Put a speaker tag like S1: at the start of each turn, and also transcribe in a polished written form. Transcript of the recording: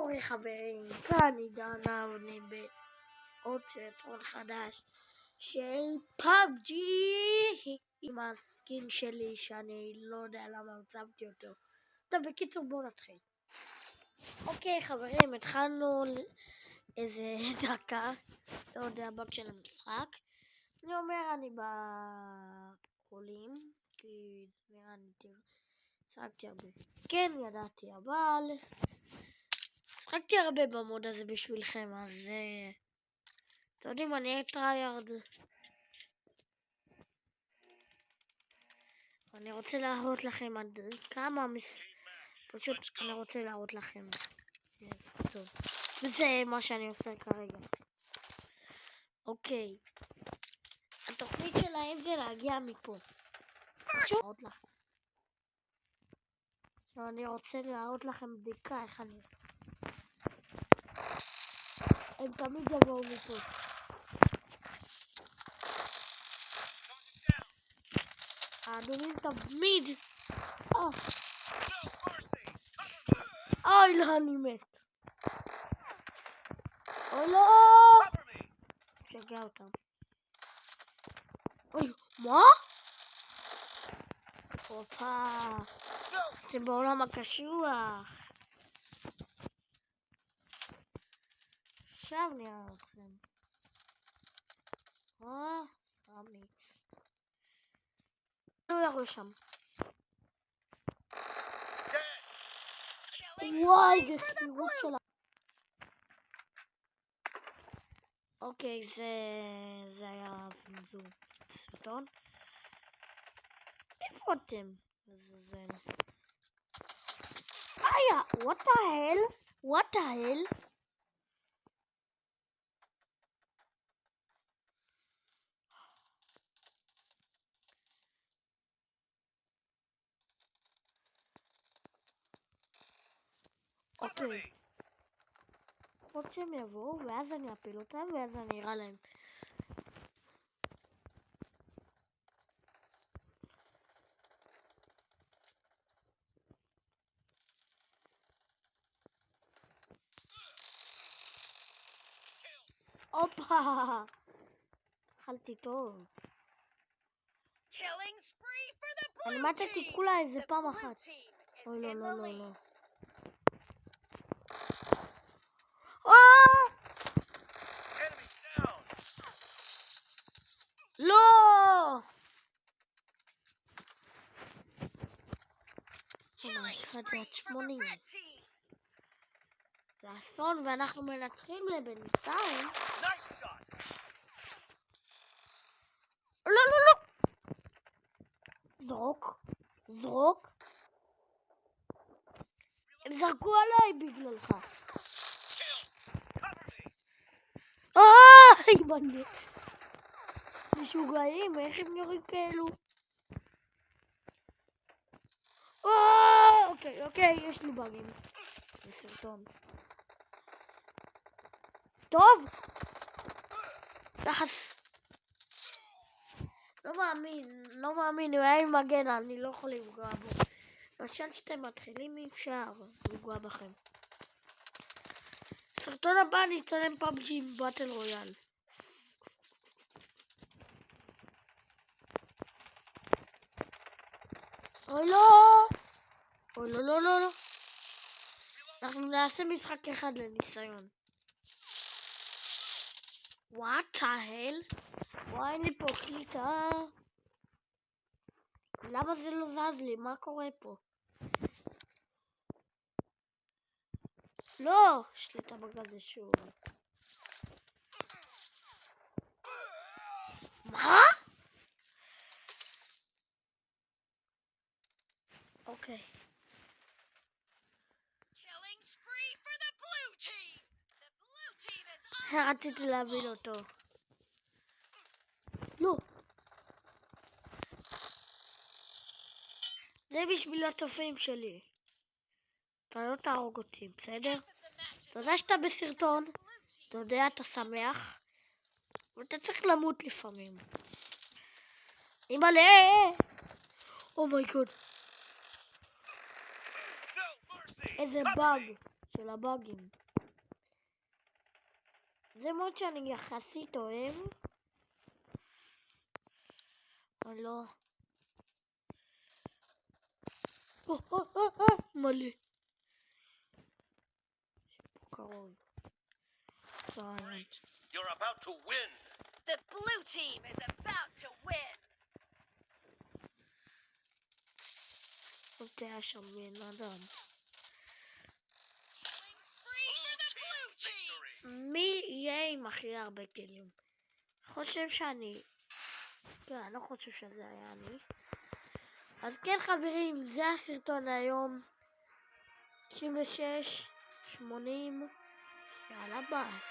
S1: קורה חברים? כאן עידן אבני בעוד סרטון חדש של פאבג'י עם הסקין שלי שאני לא יודע למה שמתי אותו. טוב, בקיצור בואו נתחיל. אוקיי חברים, התחלנו איזה דקה, לא יודע, בק של המשחק. אני אומר אני בחולים, כי נראה לי שחקתי הרבה. כן, ידעתי, אבל שחקתי הרבה במוד הזה בשבילכם, אז אתם יודעים, אני אהיה טרייארד. אני רוצה להראות לכם עד כמה פשוט אני רוצה להראות לכם. טוב, וזה מה שאני עושה כרגע. אוקיי, התוכנית שלהם זה להגיע מפה. עכשיו אני רוצה להראות לכם בדיקה איך אני עושה. הם תמיד יבואו מפה. האדומים תמיד. אוי לא, אני מת. אוי לא! שגע אותם. אוי, מה? הופה. זה בעולם הקשוח. עכשיו נראה אתכם. סתמי. לא יראו שם. וואי, זה חירות שלה. אוקיי, זה היה סרטון. איפה אתם? איה, what the hell? What the hell? אוקיי. עוד שהם יבואו, ואז אני אפיל אותם, ואז אני אראה להם. הופה! אכלתי טוב. אני מתתי כולה איזה פעם אחת. אוי לא לא לא לא. לא! אחד עד 80. זה אסון ואנחנו מנצחים לבינתיים. לא לא לא! זרוק. הם זרקו עליי בגללך. בנדט. משוגעים, איך הם יורים כאלו? אוקיי, יש לי באגים. זה סרטון. טוב! יחס. לא מאמין, הוא היה עם מגן, אני לא יכול לפגוע בו. למשל שאתם מתחילים אי אפשר לפגוע בכם. סרטון הבא אני אצלם פאבג'י עם באטל רויאל. אוי לא. אנחנו נעשה משחק אחד לניסיון. What the hell? וואי, אין לי פה קליטה. למה זה לא זז לי? מה קורה פה? לא! שליטה בגז שוב. מה? אוקיי. רציתי להבין אותו. לא. זה בשביל הצופים שלי. אתה לא תהרוג אותי, בסדר? אתה יודע שאתה בסרטון, אתה יודע, אתה שמח, ואתה צריך למות לפעמים. אימא'לה! אומייגוד. איזה באג של הבאגים. זה מוד שאני יחסית אוהב. אבל לא. מלא. קרוב.
S2: You're about to win.
S3: The blue team is about to win.
S1: היה שם בן אדם.
S3: Free for the blue team.
S1: מי יהיה עם הכי הרבה כלים? חושב שאני... כן, אני לא חושב שזה היה אני. אז כן חברים, זה הסרטון היום. 96, 80, יאללה ביי.